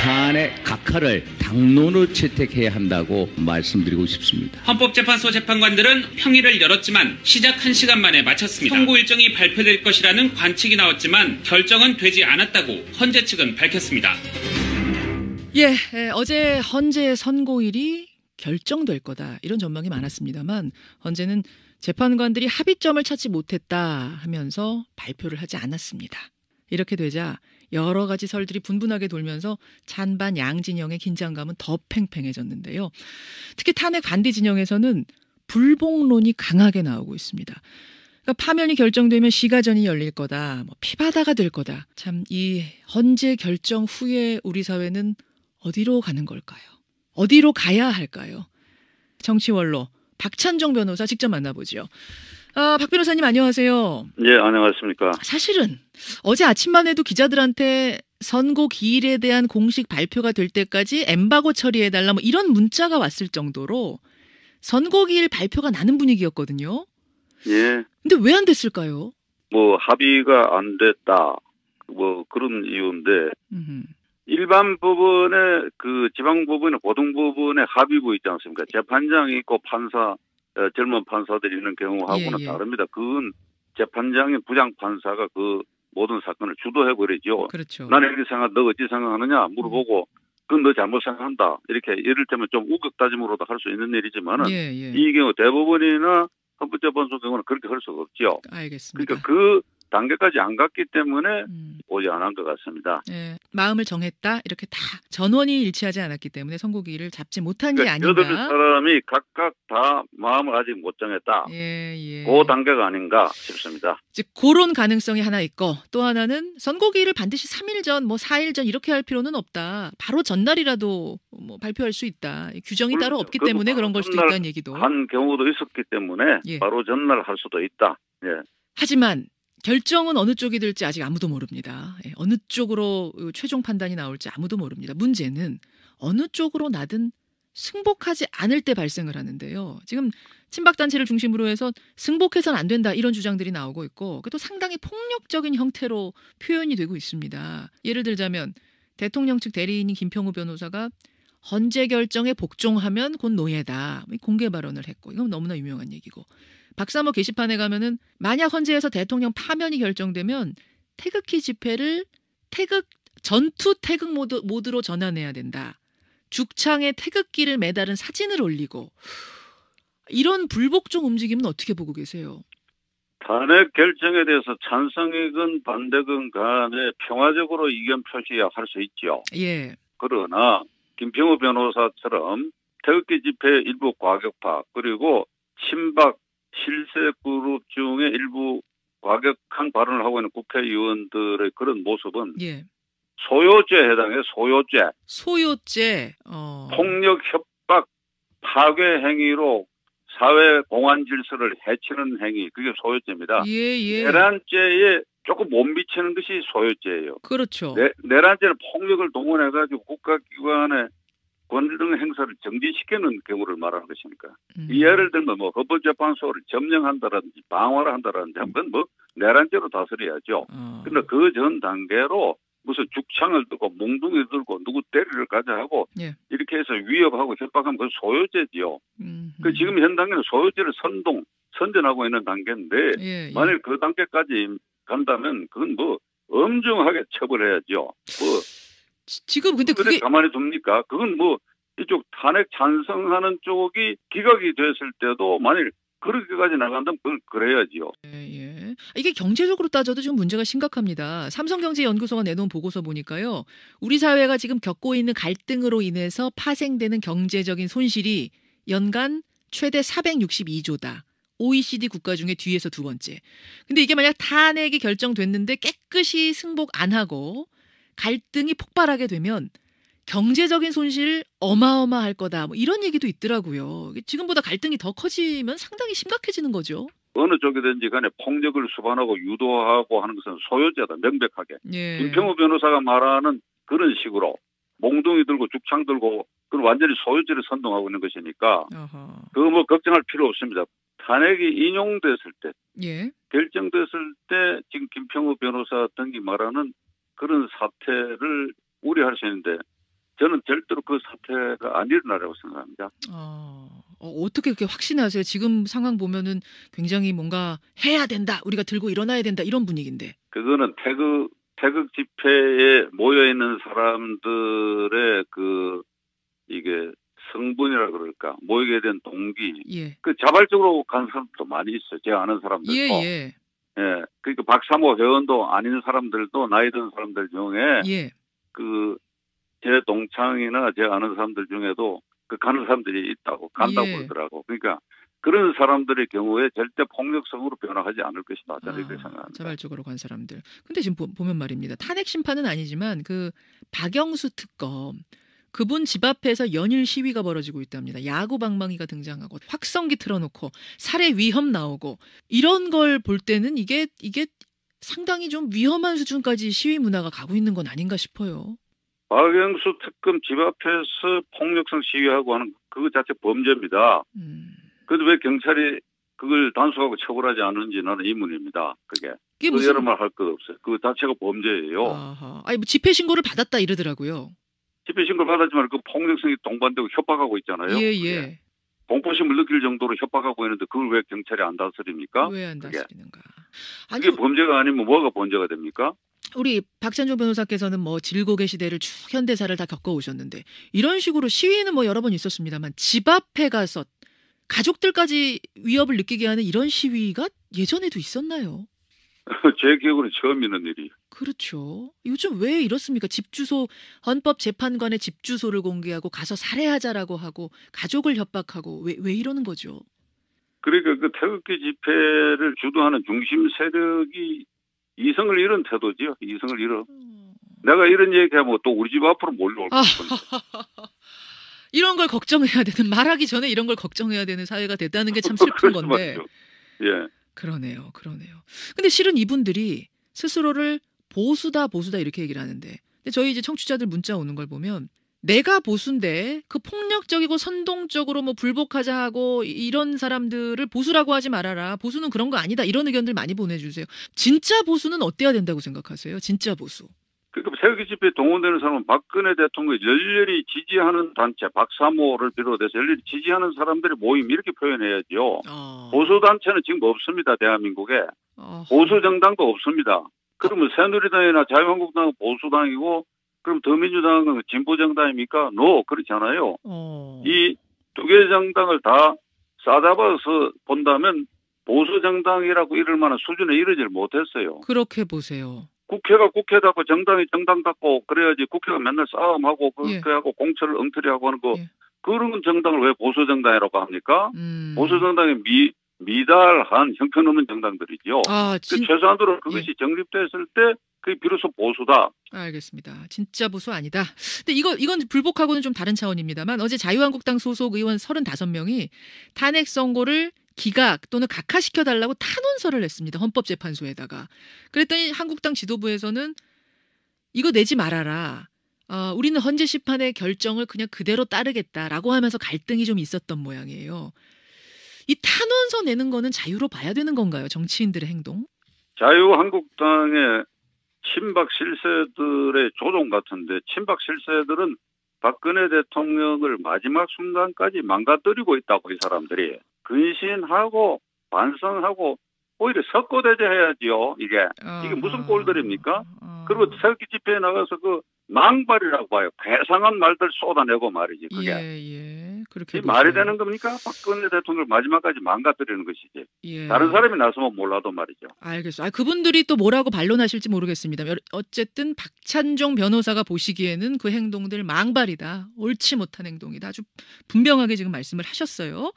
탄핵 각하를 당론으로 채택해야 한다고 말씀드리고 싶습니다. 헌법재판소 재판관들은 평의를 열었지만 시작 1시간 만에 마쳤습니다. 선고 일정이 발표될 것이라는 관측이 나왔지만 결정은 되지 않았다고 헌재 측은 밝혔습니다. 어제 헌재 선고일이 결정될 거다 이런 전망이 많았습니다만 헌재는 재판관들이 합의점을 찾지 못했다 하면서 발표를 하지 않았습니다. 이렇게 되자 여러 가지 설들이 분분하게 돌면서 찬반 양진영의 긴장감은 더 팽팽해졌는데요. 특히 탄핵 반대 진영에서는 불복론이 강하게 나오고 있습니다. 그러니까 파면이 결정되면 시가전이 열릴 거다, 피바다가 될 거다. 참 이 헌재 결정 후에 우리 사회는 어디로 가는 걸까요? 어디로 가야 할까요? 정치원로 박찬정 변호사 직접 만나보죠. 박 변호사님 안녕하세요. 예, 안녕하십니까. 사실은 어제 아침만 해도 기자들한테 선고 기일에 대한 공식 발표가 될 때까지 엠바고 처리해달라 이런 문자가 왔을 정도로 선고 기일 발표가 나는 분위기였거든요. 예. 근데 왜 안 됐을까요? 합의가 안 됐다. 그런 이유인데 일반 법원의 지방 법원의 고등 법원의 합의부 있지 않습니까? 재판장이 있고 젊은 판사들이 있는 경우하고는 다릅니다. 그건 재판장의 부장 판사가 그 모든 사건을 주도해버리죠. 그렇죠. 나는 이렇게 생각, 너 어찌 생각하느냐 물어보고 그건 너 잘못 생각한다. 이렇게 이를테면 좀 우격다짐으로도 할 수 있는 일이지만은 이 경우 대법원이나 헌법재판소 경우는 그렇게 할 수가 없죠. 알겠습니다. 그러니까 그 단계까지 안 갔기 때문에 오지 않은 것 같습니다. 마음을 정했다 이렇게 다 전원이 일치하지 않았기 때문에 선고기일을 잡지 못한 게 아닌가. 8사람이 각각 다 마음을 아직 못 정했다. 그 단계가 아닌가 싶습니다. 즉 그런 가능성이 하나 있고 또 하나는 선고기일을 반드시 3일 전, 4일 전 이렇게 할 필요는 없다. 바로 전날이라도 발표할 수 있다. 규정이 따로 없기 때문에 그런 걸 수도 있다는 얘기도. 한 경우도 있었기 때문에 바로 전날 할 수도 있다. 하지만 결정은 어느 쪽이 될지 아직 아무도 모릅니다. 어느 쪽으로 최종 판단이 나올지 아무도 모릅니다. 문제는 어느 쪽으로 나든 승복하지 않을 때 발생을 하는데요. 지금 친박단체를 중심으로 해서 승복해서는 안 된다 이런 주장들이 나오고 있고 또 상당히 폭력적인 형태로 표현이 되고 있습니다. 예를 들자면 대통령 측 대리인인 김평우 변호사가 헌재 결정에 복종하면 곧 노예다. 공개 발언을 했고 이건 너무나 유명한 얘기고 박사모 게시판에 가면은 만약 헌재에서 대통령 파면이 결정되면 태극기 집회를 전투 태극 모드로 전환해야 된다. 죽창에 태극기를 매달은 사진을 올리고 이런 불복종 움직임은 어떻게 보고 계세요? 탄핵 결정에 대해서 찬성이건 반대건 간에 평화적으로 의견 표시할 수 있죠. 그러나 김평우 변호사처럼 태극기 집회 일부 과격파 그리고 친박 실세 그룹 중에 일부 과격한 발언을 하고 있는 국회의원들의 그런 모습은 소요죄에 해당해요. 소요죄. 폭력, 협박, 파괴 행위로 사회 공안 질서를 해치는 행위. 그게 소요죄입니다. 내란죄에 조금 못 미치는 것이 소요죄예요. 그렇죠. 내란죄는 폭력을 동원해가지고 국가기관의 권력 행사를 정지시키는 경우를 말하는 것이니까. 예를 들면 헌법재판소를 점령한다든지 방어를 한다든지 그건 내란죄로 다스려야죠. 그런데 그 전 단계로 무슨 죽창을 들고 몽둥이 들고 누구 때리를 가자 하고 이렇게 해서 위협하고 협박하면 그건 소요죄지요. 그 지금 현 단계는 소요죄를 선전하고 있는 단계인데 만일 그 단계까지 간다면 그건 엄중하게 처벌해야죠. 지금 근데 그게 가만히 둡니까? 그건 이쪽 탄핵 찬성하는 쪽이 기각이 됐을 때도 만일 그렇게까지 나간다면 그걸 그래야지요. 이게 경제적으로 따져도 지금 문제가 심각합니다. 삼성경제연구소가 내놓은 보고서 보니까요. 우리 사회가 지금 겪고 있는 갈등으로 인해서 파생되는 경제적인 손실이 연간 최대 462조다. OECD 국가 중에 뒤에서 두 번째. 근데 이게 만약 탄핵이 결정됐는데 깨끗이 승복 안 하고 갈등이 폭발하게 되면 경제적인 손실 어마어마할 거다. 이런 얘기도 있더라고요. 지금보다 갈등이 더 커지면 상당히 심각해지는 거죠. 어느 쪽이든지 간에 폭력을 수반하고 유도하고 하는 것은 소요죄다. 명백하게. 김평우 변호사가 말하는 그런 식으로 몽둥이 들고 죽창 들고 그건 완전히 소요죄를 선동하고 있는 것이니까 그거 걱정할 필요 없습니다. 탄핵이 인용됐을 때 결정됐을 때 지금 김평우 변호사 등이 말하는 그런 사태를 우려할 수 있는데 저는 절대로 그 사태가 안 일어나라고 생각합니다. 어떻게 그렇게 확신하세요? 지금 상황 보면은 굉장히 뭔가 해야 된다, 우리가 들고 일어나야 된다 이런 분위기인데. 그거는 태극 집회에 모여 있는 사람들의 이게 성분이라 그럴까, 모이게 된 동기, 예. 그 자발적으로 간 사람도 많이 있어요. 제가 아는 사람들도. 예. 그러니까 박사모 회원도 아닌 사람들도, 나이 든 사람들 중에 예. 제 동창이나 제가 아는 사람들 중에도 가는 사람들이 있다고, 간다고 예. 그러더라고. 그러니까 그런 사람들의 경우에 절대 폭력성으로 변화하지 않을 것이다. 저는 이렇게 생각합니다. 자발적으로 간 사람들. 근데 지금 보면 말입니다. 탄핵 심판은 아니지만 그 박영수 특검, 그분 집 앞에서 연일 시위가 벌어지고 있답니다. 야구 방망이가 등장하고 확성기 틀어놓고 살해 위험 나오고 이런 걸 볼 때는 이게 상당히 좀 위험한 수준까지 시위 문화가 가고 있는 건 아닌가 싶어요. 박영수 특검 집 앞에서 폭력성 시위하고 하는 그거 자체 범죄입니다. 그런데 왜 경찰이 그걸 단속하고 처벌하지 않는지 나는 의문입니다. 그게 무슨 여러 말 할 것 없어요. 그 자체가 범죄예요. 아니 뭐 집회 신고를 받았다 이러더라고요. 집회 신고를 받았지만 그 폭력성이 동반되고 협박하고 있잖아요. 예. 공포심을 느낄 정도로 협박하고 있는데 그걸 왜 경찰이 안 다스립니까? 왜 안 다스리는가? 그게 범죄가 아니면 뭐가 범죄가 됩니까? 우리 박찬종 변호사께서는 뭐 질곡의 시대를 쭉 현대사를 다 겪어오셨는데 이런 식으로 시위는 뭐 여러 번 있었습니다만 집 앞에 가서 가족들까지 위협을 느끼게 하는 이런 시위가 예전에도 있었나요? 제 기억으로 처음 있는 일이. 그렇죠. 요즘 왜 이렇습니까? 집 주소, 헌법재판관의 집 주소를 공개하고 가서 살해하자라고 하고 가족을 협박하고 왜 이러는 거죠? 그러니까 그 태극기 집회를 주도하는 중심 세력이 이성을 잃은 태도지요. 이성을 잃어. 내가 이런 얘기하면 또 우리 집 앞으로 몰려올 건데. 이런 걸 걱정해야 되는, 말하기 전에 이런 걸 걱정해야 되는 사회가 됐다는 게 참 슬픈 건데. 예. 그러네요. 근데 실은 이분들이 스스로를 보수다 이렇게 얘기를 하는데, 근데 저희 이제 청취자들 문자 오는 걸 보면 내가 보수인데 그 폭력적이고 선동적으로 뭐 불복하자 하고 이런 사람들을 보수라고 하지 말아라. 보수는 그런 거 아니다. 이런 의견들 많이 보내주세요. 진짜 보수는 어때야 된다고 생각하세요? 진짜 보수. 그러니까 태극기 집회에 동원되는 사람은 박근혜 대통령을 열렬히 지지하는 단체, 박사모를 비롯해서 열렬히 지지하는 사람들의 모임 이렇게 표현해야죠. 보수단체는 지금 없습니다. 대한민국에. 보수정당도 없습니다. 그러면 새누리당이나 자유한국당은 보수당이고 그럼 더민주당은 진보정당입니까? 그렇지 않아요. 이 두 개 정당을 다 싸잡아서 본다면 보수정당이라고 이럴 만한 수준에 이르질 못했어요. 그렇게 보세요. 국회가 국회답고 정당이 정당답고 그래야지. 국회가 맨날 싸움하고 그렇게 하고 공천을 엉터리 하고 하는 거 그런 정당을 왜 보수정당이라고 합니까? 보수정당이 미달한 형편없는 정당들이죠. 최소한으로 그것이 정립됐을 때 그게 비로소 보수다. 알겠습니다. 진짜 보수 아니다. 근데 이건 불복하고는 좀 다른 차원입니다만 어제 자유한국당 소속 의원 35명이 탄핵 선고를 기각 또는 각하시켜달라고 탄원서를 냈습니다. 헌법재판소에다가. 그랬더니 한국당 지도부에서는 이거 내지 말아라. 우리는 헌재 심판의 결정을 그냥 그대로 따르겠다라고 하면서 갈등이 좀 있었던 모양이에요. 이 탄원서 내는 거는 자유로 봐야 되는 건가요? 정치인들의 행동? 자유한국당의 친박 실세들의 조종 같은데 친박 실세들은 박근혜 대통령을 마지막 순간까지 망가뜨리고 있다고 이 사람들이. 근신하고 반성하고 오히려 석고대죄해야지요. 이게 무슨 꼴들입니까? 그리고 태극기 집회에 나가서 그 망발이라고 봐요. 괴상한 말들 쏟아내고 말이지. 그게 그렇게 말이 되는 겁니까? 박근혜 대통령을 마지막까지 망가뜨리는 것이지. 다른 사람이 나서면 몰라도 말이죠. 알겠어요. 그분들이 또 뭐라고 반론하실지 모르겠습니다. 어쨌든 박찬종 변호사가 보시기에는 그 행동들 망발이다. 옳지 못한 행동이다. 아주 분명하게 지금 말씀을 하셨어요.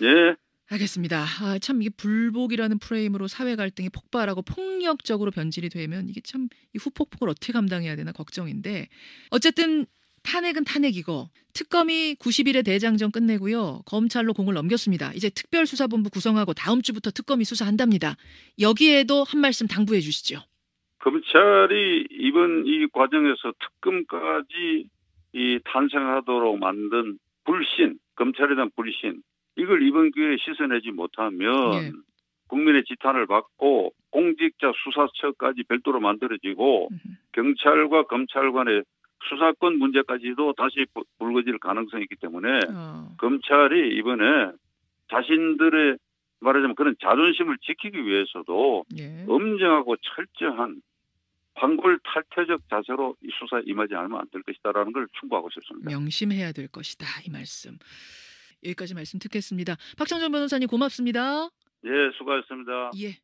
예. 알겠습니다. 참 이게 불복이라는 프레임으로 사회 갈등이 폭발하고 폭력적으로 변질이 되면 이게 참 이 후폭풍을 어떻게 감당해야 되나 걱정인데 어쨌든 탄핵은 탄핵이고 특검이 90일에 대장정 끝내고요. 검찰로 공을 넘겼습니다. 이제 특별수사본부 구성하고 다음 주부터 특검이 수사한답니다. 여기에도 한 말씀 당부해 주시죠. 검찰이 이번 이 과정에서 특검까지 탄생하도록 만든 불신, 검찰에 대한 불신 이걸 이번 기회에 씻어내지 못하면 국민의 지탄을 받고 공직자 수사처까지 별도로 만들어지고 경찰과 검찰 간의 수사권 문제까지도 다시 불거질 가능성이 있기 때문에 어. 검찰이 이번에 자신들의 말하자면 그런 자존심을 지키기 위해서도 예. 엄정하고 철저한 황골탈퇴적 자세로 이 수사에 임하지 않으면 안 될 것이다라는 걸 충고하고 싶습니다. 명심해야 될 것이다. 이 말씀. 여기까지 말씀 듣겠습니다. 박창정 변호사님 고맙습니다. 예, 수고하셨습니다. 예.